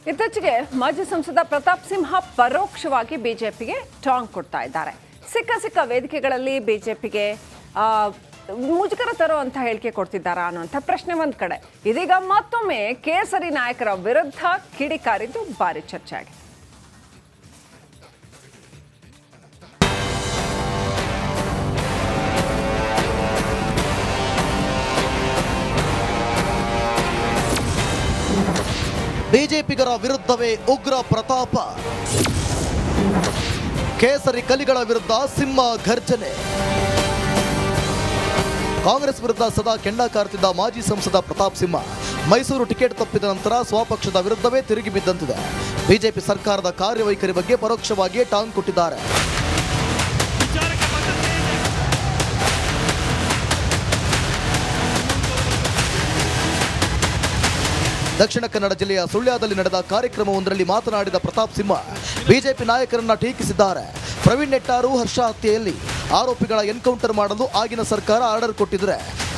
ಇತ್ತೀಚೆಗೆ ಮಾಜಿ ಸಂಸದ ಪ್ರತಾಪ್ ಸಿಂಹ ಪರೋಕ್ಷವಾಗಿ ಬಿಜೆಪಿಗೆ ಟಾಂಗ್ ಕೊಡ್ತಾ ಇದ್ದಾರೆ. ಸಿಕ್ಕ ವೇದಿಕೆಗಳಲ್ಲಿ ಬಿಜೆಪಿಗೆ ಮುಜುಗರ ತರುವಂತ ಹೇಳಿಕೆ ಕೊಡ್ತಿದ್ದಾರಾ ಅನ್ನುವಂಥ ಪ್ರಶ್ನೆ ಒಂದ್ ಕಡೆ. ಇದೀಗ ಮತ್ತೊಮ್ಮೆ ಕೇಸರಿ ನಾಯಕರ ವಿರುದ್ಧ ಕಿಡಿಕಾರಿದ್ದು ಭಾರಿ ಚರ್ಚೆ ಆಗಿದೆ. ಬಿಜೆಪಿಗರ ವಿರುದ್ಧವೇ ಉಗ್ರ ಪ್ರತಾಪ, ಕೇಸರಿ ಕಲಿಗಳ ವಿರುದ್ಧ ಸಿಂಹ ಘರ್ಜನೆ. ಕಾಂಗ್ರೆಸ್ ವಿರುದ್ಧ ಸದಾ ಕೆಂಡ ಕಾರುತ್ತಿದ್ದ ಮಾಜಿ ಸಂಸದ ಪ್ರತಾಪ್ ಸಿಂಹ ಮೈಸೂರು ಟಿಕೆಟ್ ತಪ್ಪಿದ ನಂತರ ಸ್ವಪಕ್ಷದ ವಿರುದ್ಧವೇ ತಿರುಗಿ ಬಿದ್ದಂತಿದೆ. ಬಿಜೆಪಿ ಸರ್ಕಾರದ ಕಾರ್ಯವೈಖರಿ ಬಗ್ಗೆ ಪರೋಕ್ಷವಾಗಿಯೇ ಟಾಂಗ್ ಕೊಟ್ಟಿದ್ದಾರೆ. ದಕ್ಷಿಣ ಕನ್ನಡ ಜಿಲ್ಲೆಯ ಸುಳ್ಯದಲ್ಲಿ ನಡೆದ ಕಾರ್ಯಕ್ರಮವೊಂದರಲ್ಲಿ ಮಾತನಾಡಿದ ಪ್ರತಾಪ್ ಸಿಂಹ ಬಿಜೆಪಿ ನಾಯಕರನ್ನ ಟೀಕಿಸಿದ್ದಾರೆ. ಪ್ರವೀಣ್ ನೆಟ್ಟಾರು ಹರ್ಷ ಹತ್ಯೆಯಲ್ಲಿ ಆರೋಪಿಗಳ ಎನ್ಕೌಂಟರ್ ಮಾಡಲು ಆಗಿನ ಸರ್ಕಾರ ಆರ್ಡರ್ ಕೊಟ್ಟಿದ್ರೆ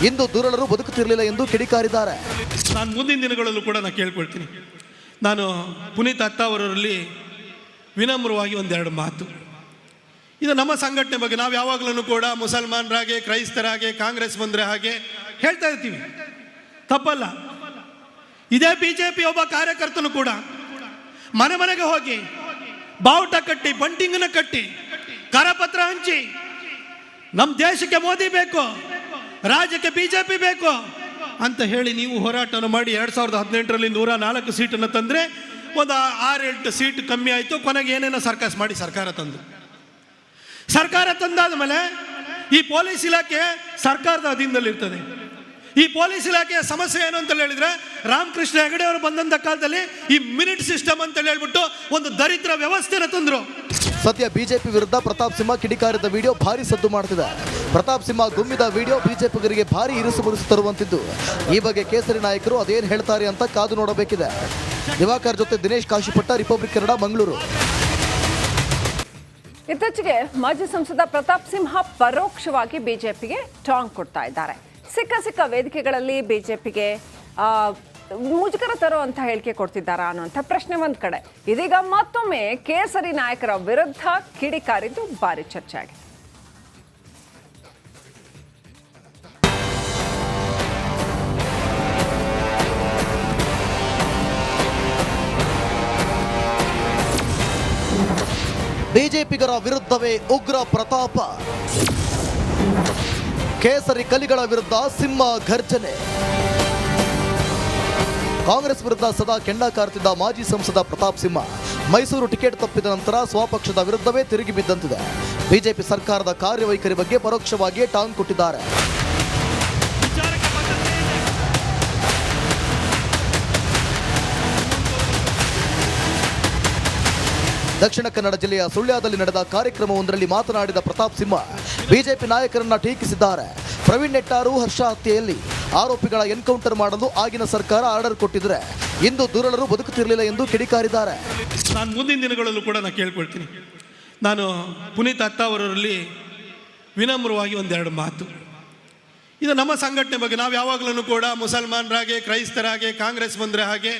ಇಂದು ದುರುಳರು ಬದುಕುತ್ತಿರಲಿಲ್ಲ ಎಂದು ಕಿಡಿಕಾರಿದ್ದಾರೆ. ನಾನು ಮುಂದಿನ ದಿನಗಳಲ್ಲೂ ಕೂಡ ನಾನು ಕೇಳ್ಕೊಳ್ತೀನಿ. ನಾನು ಪುನೀತ್ ಅತ್ತಾವರಲ್ಲಿ ವಿನಮ್ರವಾಗಿ ಒಂದೆರಡು ಮಾತು. ಇದು ನಮ್ಮ ಸಂಘಟನೆ ಬಗ್ಗೆ ನಾವು ಯಾವಾಗಲೂ ಕೂಡ ಮುಸಲ್ಮಾನರಾಗೆ, ಕ್ರೈಸ್ತರಾಗೆ, ಕಾಂಗ್ರೆಸ್ ಬಂದರೆ ಹಾಗೆ ಹೇಳ್ತಾ ಇರ್ತೀವಿ, ತಪ್ಪಲ್ಲ. ಇದೇ ಬಿಜೆಪಿ ಒಬ್ಬ ಕಾರ್ಯಕರ್ತನು ಕೂಡ ಮನೆ ಮನೆಗೆ ಹೋಗಿ ಬಾವುಟ ಕಟ್ಟಿ, ಬಂಟಿಂಗನ ಕಟ್ಟಿ, ಕರಪತ್ರ ಹಂಚಿ ನಮ್ಮ ದೇಶಕ್ಕೆ ಮೋದಿ ಬೇಕು, ರಾಜ್ಯಕ್ಕೆ ಬಿಜೆಪಿ ಬೇಕು ಅಂತ ಹೇಳಿ ನೀವು ಹೋರಾಟವನ್ನು ಮಾಡಿ 2018ರಲ್ಲಿ 104 ಸೀಟನ್ನು ತಂದರೆ ಒಂದು 6-8 ಸೀಟ್ ಕಮ್ಮಿ ಆಯಿತು. ಕೊನೆಗೆ ಏನೇನೋ ಸರ್ಕಸ್ ಮಾಡಿ ಸರ್ಕಾರ ತಂದಾದ ಮೇಲೆ ಈ ಪೊಲೀಸ್ ಇಲಾಖೆ ಸರ್ಕಾರದ ಅಧೀನದಲ್ಲಿರ್ತದೆ. ಈ ಪೊಲೀಸ್ ಇಲಾಖೆಯ ಸಮಸ್ಯೆ ಏನು ಅಂತ ಹೇಳಿದ್ರೆ, ರಾಮಕೃಷ್ಣ ಹೆಗಡೆ ಅವರು ಬಂದಂಥ ಕಾಲದಲ್ಲಿ ಈ ಮಿನಿಟ್ ಸಿಸ್ಟಮ್ ಅಂತ ಹೇಳ್ಬಿಟ್ಟು ಒಂದು ದರಿದ್ರ ವ್ಯವಸ್ಥೆನ ತಂದ್ರು. ಸದ್ಯ ಬಿಜೆಪಿ ವಿರುದ್ಧ ಪ್ರತಾಪ್ ಸಿಂಹ ಕಿಡಿಕಾರಿದ ವಿಡಿಯೋ ಭಾರಿ ಸದ್ದು ಮಾಡ್ತಿದೆ. ಪ್ರತಾಪ್ ಸಿಂಹ ಗುಮ್ಮಿದ ವಿಡಿಯೋ ಬಿಜೆಪಿಗರಿಗೆ ಭಾರಿ ಇರಿಸು ಮುರಿಸು ತರುವಂತಿದ್ದು, ಈ ಬಗ್ಗೆ ಕೇಸರಿ ನಾಯಕರು ಅದೇನು ಹೇಳ್ತಾರೆ ಅಂತ ಕಾದು ನೋಡಬೇಕಿದೆ. ದಿವಾಕರ್ ಜೊತೆ ದಿನೇಶ್ ಕಾಶಿಪಟ್ಟ, ರಿಪಬ್ಲಿಕ್ ಕನ್ನಡ, ಮಂಗಳೂರು. ಇತ್ತೀಚೆಗೆ ಮಾಜಿ ಸಂಸದ ಪ್ರತಾಪ್ ಸಿಂಹ ಪರೋಕ್ಷವಾಗಿ ಬಿಜೆಪಿಗೆ ಟಾಂಗ್ ಕೊಡ್ತಾ ಇದ್ದಾರೆ. ಸಿಕ್ಕ ವೇದಿಕೆಗಳಲ್ಲಿ ಬಿಜೆಪಿಗೆ ಮುಜುಗರ ತರುವಂತ ಹೇಳಿಕೆ ಕೊಡ್ತಿದ್ದಾರಾ ಅನ್ನುವಂಥ ಪ್ರಶ್ನೆ ಒಂದ್ ಕಡೆ. ಇದೀಗ ಮತ್ತೊಮ್ಮೆ ಕೇಸರಿ ನಾಯಕರ ವಿರುದ್ಧ ಕಿಡಿಕಾರಿದ್ದು ಭಾರಿ ಚರ್ಚೆ ಆಗಿದೆ. ಬಿಜೆಪಿಗರ ವಿರುದ್ಧವೇ ಉಗ್ರ ಪ್ರತಾಪ, ಕೇಸರಿ ಕಲಿಗಳ ವಿರುದ್ಧ ಸಿಂಹ ಘರ್ಜನೆ. ಕಾಂಗ್ರೆಸ್ ವಿರುದ್ಧ ಸದಾ ಕೆಂಡ ಕಾರುತ್ತಿದ್ದ ಮಾಜಿ ಸಂಸದ ಪ್ರತಾಪ್ ಸಿಂಹ ಮೈಸೂರು ಟಿಕೆಟ್ ತಪ್ಪಿದ ನಂತರ ಸ್ವಪಕ್ಷದ ವಿರುದ್ಧವೇ ತಿರುಗಿ ಬಿದ್ದಂತಿದೆ. ಬಿಜೆಪಿ ಸರ್ಕಾರದ ಕಾರ್ಯವೈಖರಿ ಬಗ್ಗೆ ಪರೋಕ್ಷವಾಗಿಯೇ ಟಾಂಗ್ ಕೊಟ್ಟಿದ್ದಾರೆ. ದಕ್ಷಿಣ ಕನ್ನಡ ಜಿಲ್ಲೆಯ ಸುಳ್ಯದಲ್ಲಿ ನಡೆದ ಕಾರ್ಯಕ್ರಮವೊಂದರಲ್ಲಿ ಮಾತನಾಡಿದ ಪ್ರತಾಪ್ ಸಿಂಹ ಬಿಜೆಪಿ ನಾಯಕರನ್ನ ಟೀಕಿಸಿದ್ದಾರೆ. ಪ್ರವೀಣ್ ನೆಟ್ಟಾರು ಹರ್ಷ ಹತ್ಯೆಯಲ್ಲಿ ಆರೋಪಿಗಳ ಎನ್ಕೌಂಟರ್ ಮಾಡಲು ಆಗಿನ ಸರ್ಕಾರ ಆರ್ಡರ್ ಕೊಟ್ಟಿದ್ರೆ ಇಂದು ದುರುಳರು ಬದುಕುತ್ತಿರಲಿಲ್ಲ ಎಂದು ಕಿಡಿಕಾರಿದ್ದಾರೆ. ನಾನು ಮುಂದಿನ ದಿನಗಳಲ್ಲೂ ಕೂಡ ನಾನು ಕೇಳ್ಕೊಳ್ತೀನಿ. ನಾನು ಪುನೀತ್ ಅತ್ತಾವರಲ್ಲಿ ವಿನಮ್ರವಾಗಿ ಒಂದೆರಡು ಮಾತು. ಇದು ನಮ್ಮ ಸಂಘಟನೆ ಬಗ್ಗೆ ನಾವು ಯಾವಾಗಲೂ ಕೂಡ ಮುಸಲ್ಮಾನರಾಗೆ, ಕ್ರೈಸ್ತರಾಗೆ, ಕಾಂಗ್ರೆಸ್ ಬಂದರೆ ಹಾಗೆ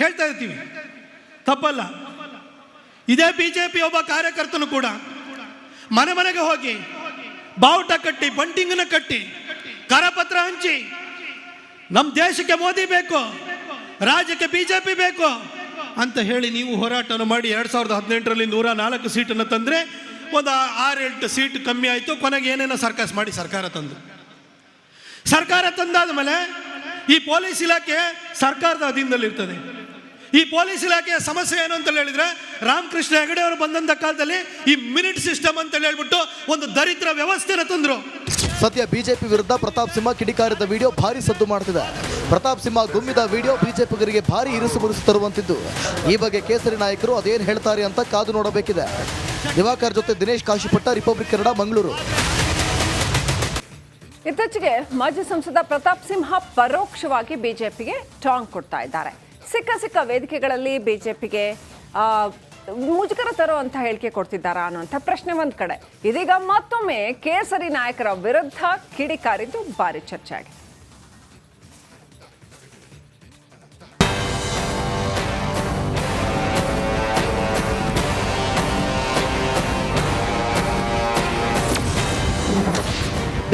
ಹೇಳ್ತಾ ಇರ್ತೀವಿ, ತಪ್ಪಲ್ಲ. ಇದೇ ಬಿಜೆಪಿ ಒಬ್ಬ ಕಾರ್ಯಕರ್ತನು ಕೂಡ ಮನೆ ಮನೆಗೆ ಹೋಗಿ ಬಾವುಟ ಕಟ್ಟಿ, ಬಂಟಿಂಗನ ಕಟ್ಟಿ, ಕರಪತ್ರ ಹಂಚಿ ನಮ್ಮ ದೇಶಕ್ಕೆ ಮೋದಿ ಬೇಕು, ರಾಜ್ಯಕ್ಕೆ ಬಿಜೆಪಿ ಬೇಕು ಅಂತ ಹೇಳಿ ನೀವು ಹೋರಾಟವನ್ನು ಮಾಡಿ 2018ರಲ್ಲಿ 104 ಸೀಟನ್ನು ತಂದರೆ ಒಂದು 6-8 ಸೀಟ್ ಕಮ್ಮಿ ಆಯಿತು. ಕೊನೆಗೆ ಏನೇನೋ ಸರ್ಕಸ್ ಮಾಡಿ ಸರ್ಕಾರ ತಂದಾದ ಮೇಲೆ ಈ ಪೊಲೀಸ್ ಇಲಾಖೆ ಸರ್ಕಾರದ ಅಧೀನದಲ್ಲಿರ್ತದೆ. ಈ ಪೊಲೀಸ್ ಇಲಾಖೆಯ ಸಮಸ್ಯೆ ಏನು ಅಂತ ಹೇಳಿದ್ರೆ, ರಾಮಕೃಷ್ಣ ಹೆಗಡೆ ಅವರು ಬಂದಂಥ ಕಾಲದಲ್ಲಿ ಈ ಮಿನಿಟ್ ಸಿಸ್ಟಮ್ ಅಂತ ಹೇಳ್ಬಿಟ್ಟು ಒಂದು ದರಿದ್ರ ವ್ಯವಸ್ಥೆನ ತಂದ್ರು. ಸದ್ಯ ಬಿಜೆಪಿ ವಿರುದ್ಧ ಪ್ರತಾಪ್ ಸಿಂಹ ಕಿಡಿಕಾರಿದ ವಿಡಿಯೋ ಭಾರಿ ಸದ್ದು ಮಾಡ್ತಿದೆ. ಪ್ರತಾಪ್ ಸಿಂಹ ಗುಮ್ಮಿದ ವಿಡಿಯೋ ಬಿಜೆಪಿಗರಿಗೆ ಭಾರಿ ಇರಿಸು ಮುರಿಸು ತರುವಂತಿದ್ದು, ಈ ಬಗ್ಗೆ ಕೇಸರಿ ನಾಯಕರು ಅದೇನು ಹೇಳ್ತಾರೆ ಅಂತ ಕಾದು ನೋಡಬೇಕಿದೆ. ದಿವಾಕರ್ ಜೊತೆ ದಿನೇಶ್ ಕಾಶಿಪಟ್ಟ, ರಿಪಬ್ಲಿಕ್ ಕನ್ನಡ, ಮಂಗಳೂರು. ಇತ್ತೀಚೆಗೆ ಮಾಜಿ ಸಂಸದ ಪ್ರತಾಪ್ ಸಿಂಹ ಪರೋಕ್ಷವಾಗಿ ಬಿಜೆಪಿಗೆ ಟಾಂಗ್ ಕೊಡ್ತಾ ಇದ್ದಾರೆ. ಸಿಕ್ಕ ವೇದಿಕೆಗಳಲ್ಲಿ ಬಿಜೆಪಿಗೆ ಮುಜುಗರ ತರುವಂತ ಹೇಳಿಕೆ ಕೊಡ್ತಿದ್ದಾರಾ ಅನ್ನುವಂಥ ಪ್ರಶ್ನೆ ಒಂದ್ ಕಡೆ. ಇದೀಗ ಮತ್ತೊಮ್ಮೆ ಕೇಸರಿ ನಾಯಕರ ವಿರುದ್ಧ ಕಿಡಿಕಾರಿದ್ದು ಭಾರಿ ಚರ್ಚೆ ಆಗಿದೆ.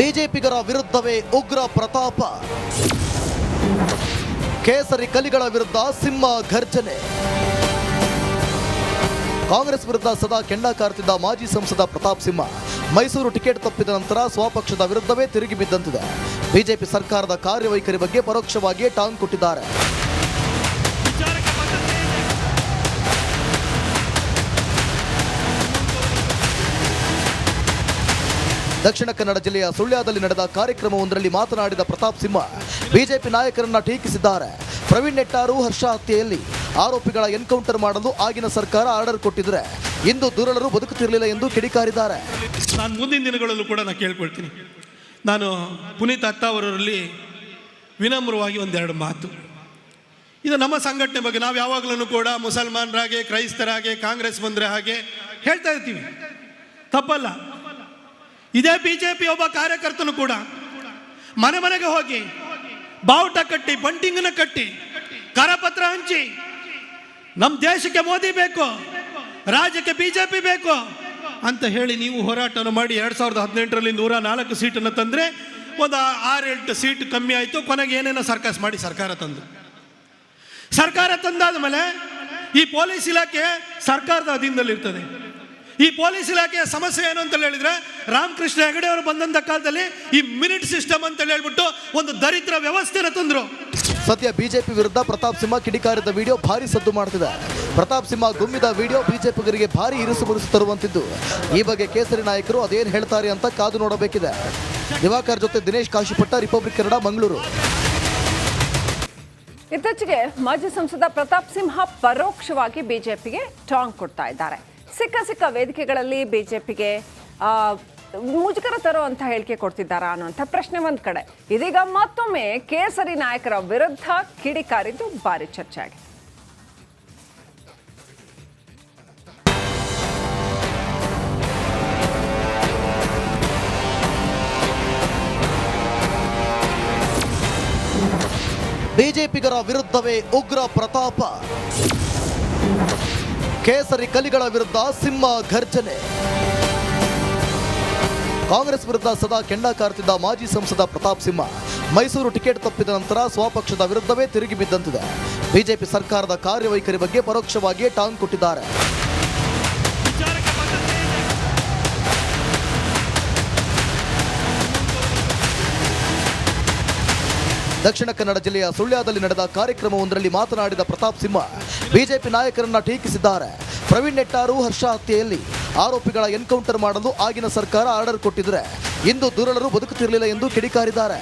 ಬಿಜೆಪಿಗರ ವಿರುದ್ಧವೇ ಉಗ್ರ ಪ್ರತಾಪ. ಕೇಸರಿ ಕಲಿಗಳ ವಿರುದ್ಧ ಸಿಂಹ ಘರ್ಜನೆ. ಕಾಂಗ್ರೆಸ್ ವಿರುದ್ಧ ಸದಾ ಕೆಂಡ ಕಾರುತ್ತಿದ್ದ ಮಾಜಿ ಸಂಸದ ಪ್ರತಾಪ್ ಸಿಂಹ ಮೈಸೂರು ಟಿಕೆಟ್ ತಪ್ಪಿದ ನಂತರ ಸ್ವಪಕ್ಷದ ವಿರುದ್ಧವೇ ತಿರುಗಿ ಬಿದ್ದಂತಿದೆ. ಬಿಜೆಪಿ ಸರ್ಕಾರದ ಕಾರ್ಯವೈಖರಿ ಬಗ್ಗೆ ಪರೋಕ್ಷವಾಗಿಯೇ ಟಾಂಗ್ ಕೊಟ್ಟಿದ್ದಾರೆ. ದಕ್ಷಿಣ ಕನ್ನಡ ಜಿಲ್ಲೆಯ ಸುಳ್ಯದಲ್ಲಿ ನಡೆದ ಕಾರ್ಯಕ್ರಮವೊಂದರಲ್ಲಿ ಮಾತನಾಡಿದ ಪ್ರತಾಪ್ ಸಿಂಹ ಬಿಜೆಪಿ ನಾಯಕರನ್ನ ಟೀಕಿಸಿದ್ದಾರೆ. ಪ್ರವೀಣ್ ನೆಟ್ಟಾರು ಹರ್ಷ ಹತ್ಯೆಯಲ್ಲಿ ಆರೋಪಿಗಳ ಎನ್ಕೌಂಟರ್ ಮಾಡಲು ಆಗಿನ ಸರ್ಕಾರ ಆರ್ಡರ್ ಕೊಟ್ಟಿದ್ರೆ ಇಂದು ದುರುಳರು ಬದುಕುತ್ತಿರಲಿಲ್ಲ ಎಂದು ಕಿಡಿಕಾರಿದ್ದಾರೆ. ನಾನು ಮುಂದಿನ ದಿನಗಳಲ್ಲೂ ಕೂಡ ನಾನು ಕೇಳ್ಕೊಳ್ತೀನಿ. ನಾನು ಪುನೀತ್ ಅತ್ತಾವರಲ್ಲಿ ವಿನಮ್ರವಾಗಿ ಒಂದೆರಡು ಮಾತು. ಇದು ನಮ್ಮ ಸಂಘಟನೆ ಬಗ್ಗೆ ನಾವು ಯಾವಾಗಲೂ ಕೂಡ ಮುಸಲ್ಮಾನರಾಗೆ, ಕ್ರೈಸ್ತರಾಗೆ, ಕಾಂಗ್ರೆಸ್ ಬಂದರೆ ಹಾಗೆ ಹೇಳ್ತಾ ಇರ್ತೀವಿ, ತಪ್ಪಲ್ಲ. ಇದೇ ಬಿಜೆಪಿ ಒಬ್ಬ ಕಾರ್ಯಕರ್ತನು ಕೂಡ ಮನೆ ಮನೆಗೆ ಹೋಗಿ ಬಾವುಟ ಕಟ್ಟಿ, ಬಂಟಿಂಗನ ಕಟ್ಟಿ, ಕರಪತ್ರ ಹಂಚಿ ನಮ್ಮ ದೇಶಕ್ಕೆ ಮೋದಿ ಬೇಕು, ರಾಜ್ಯಕ್ಕೆ ಬಿಜೆಪಿ ಬೇಕು ಅಂತ ಹೇಳಿ ನೀವು ಹೋರಾಟವನ್ನು ಮಾಡಿ 2018ರಲ್ಲಿ 104 ಸೀಟನ್ನು ತಂದರೆ ಒಂದು 6-8 ಸೀಟ್ ಕಮ್ಮಿ ಆಯಿತು. ಕೊನೆಗೆ ಏನೇನೋ ಸರ್ಕಸ್ ಮಾಡಿ ಸರ್ಕಾರ ತಂದಾದ ಮೇಲೆ ಈ ಪೊಲೀಸ್ ಇಲಾಖೆ ಸರ್ಕಾರದ ಅಧೀನದಲ್ಲಿರ್ತದೆ. ಈ ಪೊಲೀಸ್ ಇಲಾಖೆಯ ಸಮಸ್ಯೆ ಏನು ಅಂತ ಹೇಳಿದ್ರೆ, ರಾಮಕೃಷ್ಣ ಹೆಗಡೆ ಅವರು ಬಂದಂಥ ಕಾಲದಲ್ಲಿ ಈ ಮಿನಿಟ್ ಸಿಸ್ಟಮ್ ಅಂತ ಹೇಳ್ಬಿಟ್ಟು ಒಂದು ದರಿದ್ರ ವ್ಯವಸ್ಥೆನ ತಂದರು. ಸದ್ಯ ಬಿಜೆಪಿ ವಿರುದ್ಧ ಪ್ರತಾಪ್ ಸಿಂಹ ಕಿಡಿಕಾರಿದ ವಿಡಿಯೋ ಭಾರಿ ಸದ್ದು ಮಾಡ್ತಿದೆ. ಪ್ರತಾಪ್ ಸಿಂಹ ಗುಮ್ಮಿದ ವಿಡಿಯೋ ಬಿಜೆಪಿಗರಿಗೆ ಭಾರಿ ಇರಿಸು ಮುರಿಸು ತರುವಂತಿದ್ದು, ಈ ಬಗ್ಗೆ ಕೇಸರಿ ನಾಯಕರು ಅದೇನು ಹೇಳ್ತಾರೆ ಅಂತ ಕಾದು ನೋಡಬೇಕಿದೆ. ದಿವಾಕರ್ ಜೊತೆ ದಿನೇಶ್ ಕಾಶಿಪಟ್ಟ, ರಿಪಬ್ಲಿಕ್ ಕನ್ನಡ, ಮಂಗಳೂರು. ಇತ್ತೀಚೆಗೆ ಮಾಜಿ ಸಂಸದ ಪ್ರತಾಪ್ ಸಿಂಹ ಪರೋಕ್ಷವಾಗಿ ಬಿಜೆಪಿಗೆ ಟಾಂಗ್ ಕೊಡ್ತಾ ಇದ್ದಾರೆ. ಸಿಕ್ಕ ವೇದಿಕೆಗಳಲ್ಲಿ ಬಿಜೆಪಿಗೆ ಮುಜುಗರ ತರುವಂತ ಹೇಳಿಕೆ ಕೊಡ್ತಿದ್ದಾರಾ ಅನ್ನುವಂಥ ಪ್ರಶ್ನೆ ಒಂದ್ ಕಡೆ. ಇದೀಗ ಮತ್ತೊಮ್ಮೆ ಕೇಸರಿ ನಾಯಕರ ವಿರುದ್ಧ ಕಿಡಿಕಾರಿದ್ದು ಭಾರಿ ಚರ್ಚೆ ಆಗಿದೆ. ಬಿಜೆಪಿಗರ ವಿರುದ್ಧವೇ ಉಗ್ರ ಪ್ರತಾಪ. ಕೇಸರಿ ಕಲಿಗಳ ವಿರುದ್ಧ ಸಿಂಹ ಘರ್ಜನೆ. ಕಾಂಗ್ರೆಸ್ ವಿರುದ್ಧ ಸದಾ ಕೆಂಡ ಕಾರುತ್ತಿದ್ದ ಮಾಜಿ ಸಂಸದ ಪ್ರತಾಪ್ ಸಿಂಹ ಮೈಸೂರು ಟಿಕೆಟ್ ತಪ್ಪಿದ ನಂತರ ಸ್ವಪಕ್ಷದ ವಿರುದ್ಧವೇ ತಿರುಗಿ ಬಿದ್ದಂತಿದೆ. ಬಿಜೆಪಿ ಸರ್ಕಾರದ ಕಾರ್ಯವೈಖರಿ ಬಗ್ಗೆ ಪರೋಕ್ಷವಾಗಿಯೇ ಟಾಂಗ್ ಕೊಟ್ಟಿದ್ದಾರೆ. ದಕ್ಷಿಣ ಕನ್ನಡ ಜಿಲ್ಲೆಯ ಸುಳ್ಯದಲ್ಲಿ ನಡೆದ ಕಾರ್ಯಕ್ರಮವೊಂದರಲ್ಲಿ ಮಾತನಾಡಿದ ಪ್ರತಾಪ್ ಸಿಂಹ ಬಿಜೆಪಿ ನಾಯಕರನ್ನ ಟೀಕಿಸಿದ್ದಾರೆ. ಪ್ರವೀಣ್ ನೆಟ್ಟಾರು ಹರ್ಷ ಹತ್ಯೆಯಲ್ಲಿ ಆರೋಪಿಗಳ ಎನ್ಕೌಂಟರ್ ಮಾಡಲು ಆಗಿನ ಸರ್ಕಾರ ಆರ್ಡರ್ ಕೊಟ್ಟಿದ್ರೆ ಇಂದು ದುರುಳರು ಬದುಕುತ್ತಿರಲಿಲ್ಲ ಎಂದು ಕಿಡಿಕಾರಿದ್ದಾರೆ.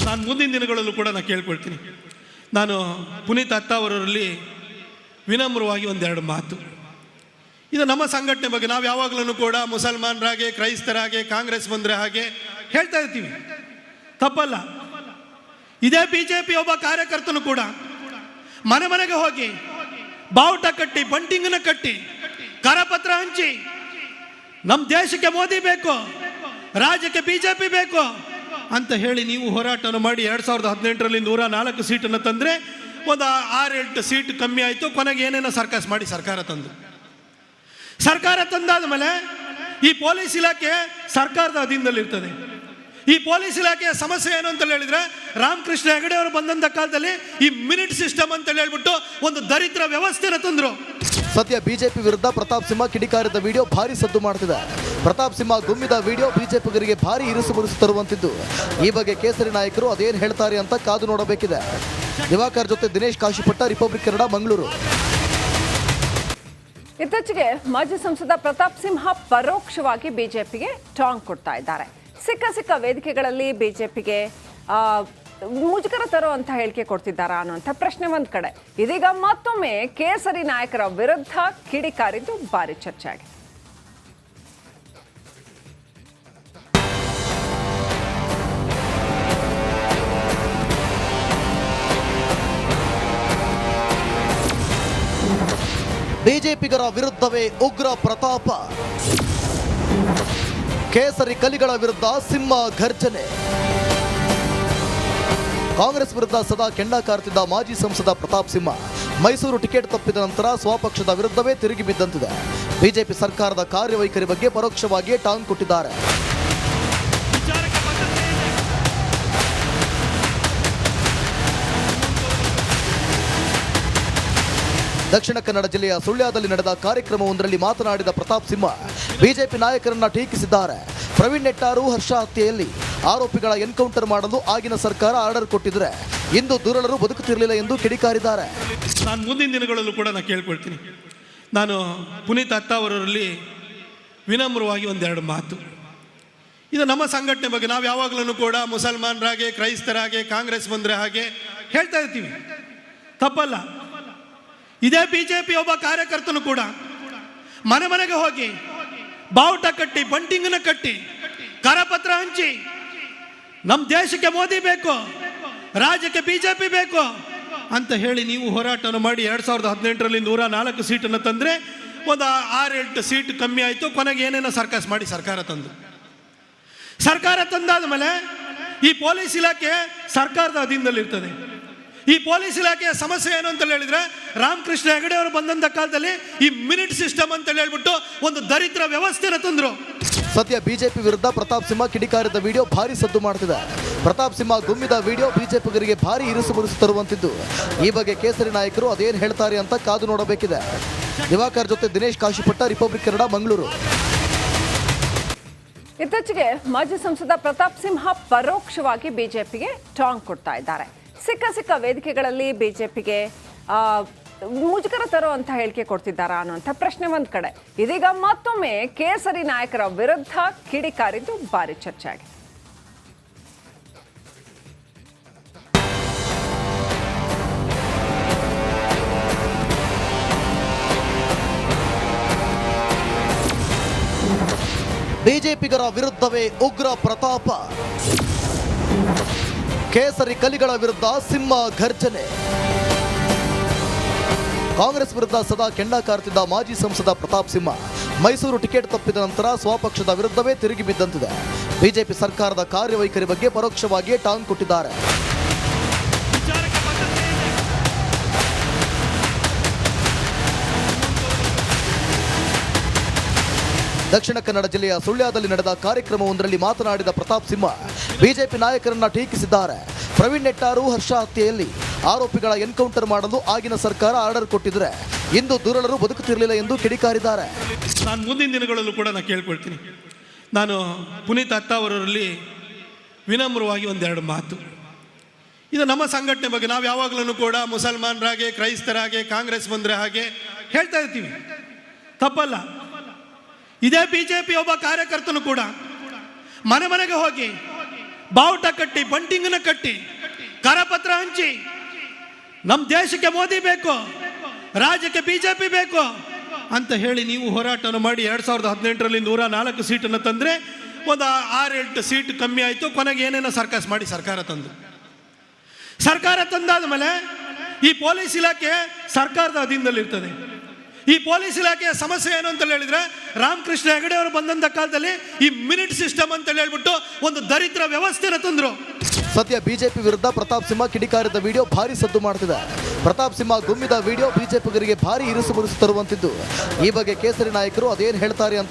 ನಾನು ಮುಂದಿನ ದಿನಗಳಲ್ಲೂ ಕೂಡ ನಾನು ಕೇಳ್ಕೊಳ್ತೀನಿ. ನಾನು ಪುನೀತ್ ಅತ್ತಾವರಲ್ಲಿ ವಿನಮ್ರವಾಗಿ ಒಂದೆರಡು ಮಾತು. ಇದು ನಮ್ಮ ಸಂಘಟನೆ ಬಗ್ಗೆ ನಾವು ಯಾವಾಗಲೂ ಕೂಡ ಮುಸಲ್ಮಾನರಾಗೆ, ಕ್ರೈಸ್ತರಾಗೆ, ಕಾಂಗ್ರೆಸ್ ಬಂದರೆ ಹಾಗೆ ಹೇಳ್ತಾ ಇರ್ತೀವಿ, ತಪ್ಪಲ್ಲ. ಇದೇ ಬಿಜೆಪಿ ಒಬ್ಬ ಕಾರ್ಯಕರ್ತನು ಕೂಡ ಮನೆ ಮನೆಗೆ ಹೋಗಿ ಬಾವುಟ ಕಟ್ಟಿ, ಬಂಟಿಂಗನ ಕಟ್ಟಿ, ಕರಪತ್ರ ಹಂಚಿ ನಮ್ಮ ದೇಶಕ್ಕೆ ಮೋದಿ ಬೇಕು, ರಾಜ್ಯಕ್ಕೆ ಬಿಜೆಪಿ ಬೇಕು ಅಂತ ಹೇಳಿ ನೀವು ಹೋರಾಟವನ್ನು ಮಾಡಿ 2018ರಲ್ಲಿ 104 ಸೀಟನ್ನು ತಂದರೆ ಒಂದು 6-8 ಸೀಟ್ ಕಮ್ಮಿ ಆಯಿತು. ಕೊನೆಗೆ ಏನೇನೋ ಸರ್ಕಸ್ ಮಾಡಿ ಸರ್ಕಾರ ತಂದಾದ ಮೇಲೆ ಈ ಪೊಲೀಸ್ ಇಲಾಖೆ ಸರ್ಕಾರದ ಅಧೀನದಲ್ಲಿರ್ತದೆ. ಈ ಪೊಲೀಸ್ ಇಲಾಖೆಯ ಸಮಸ್ಯೆ ಏನು ಅಂತ ಹೇಳಿದ್ರೆ, ರಾಮಕೃಷ್ಣ ಹೆಗಡೆ ಅವರು ಬಂದಂಥ ಕಾಲದಲ್ಲಿ ಈ ಮಿನಿಟ್ ಸಿಸ್ಟಮ್ ಅಂತ ಹೇಳ್ಬಿಟ್ಟು ಒಂದು ದರಿದ್ರ ವ್ಯವಸ್ಥೆನ ತಂದರು. ಸದ್ಯ ಬಿಜೆಪಿ ವಿರುದ್ಧ ಪ್ರತಾಪ್ ಸಿಂಹ ಕಿಡಿಕಾರಿದ ವಿಡಿಯೋ ಭಾರಿ ಸದ್ದು ಮಾಡ್ತಿದೆ. ಪ್ರತಾಪ್ ಸಿಂಹ ಗುಮ್ಮಿದ ವಿಡಿಯೋ ಬಿಜೆಪಿಗರಿಗೆ ಭಾರಿ ಇರಿಸು ಮುರಿಸು ತರುವಂತಿದ್ದು, ಈ ಬಗ್ಗೆ ಕೇಸರಿ ನಾಯಕರು ಅದೇನು ಹೇಳ್ತಾರೆ ಅಂತ ಕಾದು ನೋಡಬೇಕಿದೆ. ದಿವಾಕರ್ ಜೊತೆ ದಿನೇಶ್ ಕಾಶಿಪಟ್ಟ, ರಿಪಬ್ಲಿಕ್ ಕನ್ನಡ, ಮಂಗಳೂರು. ಇತ್ತೀಚೆಗೆ ಮಾಜಿ ಸಂಸದ ಪ್ರತಾಪ್ ಸಿಂಹ ಪರೋಕ್ಷವಾಗಿ ಬಿಜೆಪಿಗೆ ಟಾಂಗ್ ಕೊಡ್ತಾ ಇದ್ದಾರೆ. ಸಿಕ್ಕ ವೇದಿಕೆಗಳಲ್ಲಿ ಬಿಜೆಪಿಗೆ ಮುಜುಗರ ತರುವಂತ ಹೇಳಿಕೆ ಕೊಡ್ತಿದ್ದಾರಾ ಅನ್ನುವಂಥ ಪ್ರಶ್ನೆ ಒಂದ್ ಕಡೆ. ಇದೀಗ ಮತ್ತೊಮ್ಮೆ ಕೇಸರಿ ನಾಯಕರ ವಿರುದ್ಧ ಕಿಡಿಕಾರಿದ್ದು ಭಾರಿ ಚರ್ಚೆ ಆಗಿದೆ. ಬಿಜೆಪಿಗರ ವಿರುದ್ಧವೇ ಉಗ್ರ ಪ್ರತಾಪ. ಕೇಸರಿ ಕಲಿಗಳ ವಿರುದ್ಧ ಸಿಂಹ ಘರ್ಜನೆ. ಕಾಂಗ್ರೆಸ್ ವಿರುದ್ಧ ಸದಾ ಕೆಂಡ ಕಾರುತ್ತಿದ್ದ ಮಾಜಿ ಸಂಸದ ಪ್ರತಾಪ್ ಸಿಂಹ ಮೈಸೂರು ಟಿಕೆಟ್ ತಪ್ಪಿದ ನಂತರ ಸ್ವಪಕ್ಷದ ವಿರುದ್ಧವೇ ತಿರುಗಿ ಬಿದ್ದಂತಿದೆ. ಬಿಜೆಪಿ ಸರ್ಕಾರದ ಕಾರ್ಯವೈಖರಿ ಬಗ್ಗೆ ಪರೋಕ್ಷವಾಗಿಯೇ ಟಾಂಗ್ ಕೊಟ್ಟಿದ್ದಾರೆ. ದಕ್ಷಿಣ ಕನ್ನಡ ಜಿಲ್ಲೆಯ ಸುಳ್ಯದಲ್ಲಿ ನಡೆದ ಕಾರ್ಯಕ್ರಮವೊಂದರಲ್ಲಿ ಮಾತನಾಡಿದ ಪ್ರತಾಪ್ ಸಿಂಹ ಬಿಜೆಪಿ ನಾಯಕರನ್ನ ಟೀಕಿಸಿದ್ದಾರೆ. ಪ್ರವೀಣ್ ನೆಟ್ಟಾರು ಹರ್ಷ ಹತ್ಯೆಯಲ್ಲಿ ಆರೋಪಿಗಳ ಎನ್ಕೌಂಟರ್ ಮಾಡಲು ಆಗಿನ ಸರ್ಕಾರ ಆರ್ಡರ್ ಕೊಟ್ಟಿದ್ರೆ ಇಂದು ದುರುಳರು ಬದುಕುತ್ತಿರಲಿಲ್ಲ ಎಂದು ಕಿಡಿಕಾರಿದ್ದಾರೆ. ನಾನು ಮುಂದಿನ ದಿನಗಳಲ್ಲೂ ಕೂಡ ನಾನು ಕೇಳ್ಕೊಳ್ತೀನಿ. ನಾನು ಪುನೀತ್ ಅತ್ತಾವರಲ್ಲಿ ವಿನಮ್ರವಾಗಿ ಒಂದೆರಡು ಮಾತು. ಇದು ನಮ್ಮ ಸಂಘಟನೆ ಬಗ್ಗೆ ನಾವು ಯಾವಾಗಲೂ ಕೂಡ ಮುಸಲ್ಮಾನರಾಗೆ, ಕ್ರೈಸ್ತರಾಗೆ, ಕಾಂಗ್ರೆಸ್ ಬಂದರೆ ಹಾಗೆ ಹೇಳ್ತಾ ಇರ್ತೀವಿ, ತಪ್ಪಲ್ಲ. ಇದೇ ಬಿಜೆಪಿ ಒಬ್ಬ ಕಾರ್ಯಕರ್ತನು ಕೂಡ ಮನೆ ಮನೆಗೆ ಹೋಗಿ ಬಾವುಟ ಕಟ್ಟಿ, ಬಂಟಿಂಗನ ಕಟ್ಟಿ, ಕರಪತ್ರ ಹಂಚಿ ನಮ್ಮ ದೇಶಕ್ಕೆ ಮೋದಿ ಬೇಕು, ರಾಜ್ಯಕ್ಕೆ ಬಿಜೆಪಿ ಬೇಕು ಅಂತ ಹೇಳಿ ನೀವು ಹೋರಾಟವನ್ನು ಮಾಡಿ 2018ರಲ್ಲಿ 104 ಸೀಟನ್ನು ತಂದರೆ ಒಂದು 6-8 ಸೀಟ್ ಕಮ್ಮಿ ಆಯಿತು. ಕೊನೆಗೆ ಏನೇನೋ ಸರ್ಕಸ್ ಮಾಡಿ ಸರ್ಕಾರ ತಂದಾದ ಮೇಲೆ ಈ ಪೊಲೀಸ್ ಇಲಾಖೆ ಸರ್ಕಾರದ ಅಧೀನದಲ್ಲಿರ್ತದೆ. ಈ ಪೊಲೀಸ್ ಇಲಾಖೆಯ ಸಮಸ್ಯೆ ಏನು ಅಂತ ಹೇಳಿದ್ರೆ, ರಾಮಕೃಷ್ಣ ಹೆಗಡೆ ಅವರು ಬಂದಂಥ ಕಾಲದಲ್ಲಿ ಈ ಮಿನಿಟ್ ಸಿಸ್ಟಮ್ ಅಂತ ಹೇಳ್ಬಿಟ್ಟು ಒಂದು ದರಿದ್ರ ವ್ಯವಸ್ಥೆನ ತಂದರು. ಸದ್ಯ ಬಿಜೆಪಿ ವಿರುದ್ಧ ಪ್ರತಾಪ್ ಸಿಂಹ ಕಿಡಿಕಾರಿದ ವಿಡಿಯೋ ಭಾರಿ ಸದ್ದು ಮಾಡ್ತಿದೆ. ಪ್ರತಾಪ್ ಸಿಂಹ ಗುಮ್ಮಿದ ವಿಡಿಯೋ ಬಿಜೆಪಿಗರಿಗೆ ಭಾರಿ ಇರಿಸು ಮುರಿಸು ತರುವಂತಿದ್ದು, ಈ ಬಗ್ಗೆ ಕೇಸರಿ ನಾಯಕರು ಅದೇನು ಹೇಳ್ತಾರೆ ಅಂತ ಕಾದು ನೋಡಬೇಕಿದೆ. ದಿವಾಕರ್ ಜೊತೆ ದಿನೇಶ್ ಕಾಶಿಪಟ್ಟ, ರಿಪಬ್ಲಿಕ್ ಕನ್ನಡ, ಮಂಗಳೂರು. ಇತ್ತೀಚೆಗೆ ಮಾಜಿ ಸಂಸದ ಪ್ರತಾಪ್ ಸಿಂಹ ಪರೋಕ್ಷವಾಗಿ ಬಿಜೆಪಿಗೆ ಟಾಂಗ್ ಕೊಡ್ತಾ ಇದ್ದಾರೆ. ಸಿಕ್ಕ ವೇದಿಕೆಗಳಲ್ಲಿ ಬಿಜೆಪಿಗೆ ಮುಜುಗರ ತರುವಂತ ಹೇಳಿಕೆ ಕೊಡ್ತಿದ್ದಾರಾ ಅನ್ನುವಂಥ ಪ್ರಶ್ನೆ ಒಂದ್ ಕಡೆ. ಇದೀಗ ಮತ್ತೊಮ್ಮೆ ಕೇಸರಿ ನಾಯಕರ ವಿರುದ್ಧ ಕಿಡಿಕಾರಿದ್ದು ಭಾರಿ ಚರ್ಚೆ ಆಗಿದೆ. ಬಿಜೆಪಿಗರ ವಿರುದ್ಧವೇ ಉಗ್ರ ಪ್ರತಾಪ. ಕೇಸರಿ ಕಲಿಗಳ ವಿರುದ್ಧ ಸಿಂಹ ಘರ್ಜನೆ. ಕಾಂಗ್ರೆಸ್ ವಿರುದ್ಧ ಸದಾ ಕೆಂಡ ಕಾರುತ್ತಿದ್ದ ಮಾಜಿ ಸಂಸದ ಪ್ರತಾಪ್ ಸಿಂಹ ಮೈಸೂರು ಟಿಕೆಟ್ ತಪ್ಪಿದ ನಂತರ ಸ್ವಪಕ್ಷದ ವಿರುದ್ಧವೇ ತಿರುಗಿ ಬಿದ್ದಂತಿದೆ. ಬಿಜೆಪಿ ಸರ್ಕಾರದ ಕಾರ್ಯವೈಖರಿ ಬಗ್ಗೆ ಪರೋಕ್ಷವಾಗಿಯೇ ಟಾಂಗ್ ಕೊಟ್ಟಿದ್ದಾರೆ. ದಕ್ಷಿಣ ಕನ್ನಡ ಜಿಲ್ಲೆಯ ಸುಳ್ಯದಲ್ಲಿ ನಡೆದ ಕಾರ್ಯಕ್ರಮವೊಂದರಲ್ಲಿ ಮಾತನಾಡಿದ ಪ್ರತಾಪ್ ಸಿಂಹ ಬಿಜೆಪಿ ನಾಯಕರನ್ನ ಟೀಕಿಸಿದ್ದಾರೆ. ಪ್ರವೀಣ್ ನೆಟ್ಟಾರು ಹರ್ಷ ಹತ್ಯೆಯಲ್ಲಿ ಆರೋಪಿಗಳ ಎನ್ಕೌಂಟರ್ ಮಾಡಲು ಆಗಿನ ಸರ್ಕಾರ ಆರ್ಡರ್ ಕೊಟ್ಟಿದ್ರೆ ಇಂದು ದುರುಳರು ಬದುಕುತ್ತಿರಲಿಲ್ಲ ಎಂದು ಕಿಡಿಕಾರಿದ್ದಾರೆ. ನಾನು ಮುಂದಿನ ದಿನಗಳಲ್ಲೂ ಕೂಡ ನಾನು ಕೇಳ್ಕೊಳ್ತೀನಿ. ನಾನು ಪುನೀತ್ ಅತ್ತಾವರಲ್ಲಿ ವಿನಮ್ರವಾಗಿ ಒಂದೆರಡು ಮಾತು. ಇದು ನಮ್ಮ ಸಂಘಟನೆ ಬಗ್ಗೆ ನಾವು ಯಾವಾಗಲೂ ಕೂಡ ಮುಸಲ್ಮಾನರಾಗೆ, ಕ್ರೈಸ್ತರಾಗೆ, ಕಾಂಗ್ರೆಸ್ ಬಂದರೆ ಹಾಗೆ ಹೇಳ್ತಾ ಇರ್ತೀವಿ, ತಪ್ಪಲ್ಲ. ಇದೇ ಬಿಜೆಪಿ ಒಬ್ಬ ಕಾರ್ಯಕರ್ತನು ಕೂಡ ಮನೆ ಮನೆಗೆ ಹೋಗಿ ಬಾವುಟ ಕಟ್ಟಿ, ಬಂಟಿಂಗನ ಕಟ್ಟಿ, ಕರಪತ್ರ ಹಂಚಿ ನಮ್ಮ ದೇಶಕ್ಕೆ ಮೋದಿ ಬೇಕು, ರಾಜ್ಯಕ್ಕೆ ಬಿಜೆಪಿ ಬೇಕು ಅಂತ ಹೇಳಿ ನೀವು ಹೋರಾಟವನ್ನು ಮಾಡಿ 2018ರಲ್ಲಿ 104 ಸೀಟನ್ನು ತಂದರೆ ಒಂದು 6-8 ಸೀಟ್ ಕಮ್ಮಿ ಆಯಿತು. ಕೊನೆಗೆ ಏನೇನೋ ಸರ್ಕಸ್ ಮಾಡಿ ಸರ್ಕಾರ ತಂದಾದ ಮೇಲೆ ಈ ಪೊಲೀಸ್ ಇಲಾಖೆ ಸರ್ಕಾರದ ಅಧೀನದಲ್ಲಿರ್ತದೆ. ಈ ಪೊಲೀಸ್ ಇಲಾಖೆಯ ಸಮಸ್ಯೆ ಏನು ಅಂತ ಹೇಳಿದ್ರೆ, ರಾಮಕೃಷ್ಣ ಹೆಗಡೆ ಅವರು ಬಂದಂಥ ಕಾಲದಲ್ಲಿ ಈ ಮಿನಿಟ್ ಸಿಸ್ಟಮ್ ಅಂತ ಹೇಳ್ಬಿಟ್ಟು ಒಂದು ದರಿದ್ರ ವ್ಯವಸ್ಥೆನ ತಂದರು. ಸದ್ಯ ಬಿಜೆಪಿ ವಿರುದ್ಧ ಪ್ರತಾಪ್ ಸಿಂಹ ಕಿಡಿಕಾರಿದ ವಿಡಿಯೋ ಭಾರಿ ಸದ್ದು ಮಾಡ್ತಿದೆ. ಪ್ರತಾಪ್ ಸಿಂಹ ಗುಮ್ಮಿದ ವಿಡಿಯೋ ಬಿಜೆಪಿಗರಿಗೆ ಭಾರಿ ಇರಿಸು ಮುರಿಸು ತರುವಂತಿದ್ದು, ಈ ಬಗ್ಗೆ ಕೇಸರಿ ನಾಯಕರು ಅದೇನು ಹೇಳ್ತಾರೆ ಅಂತ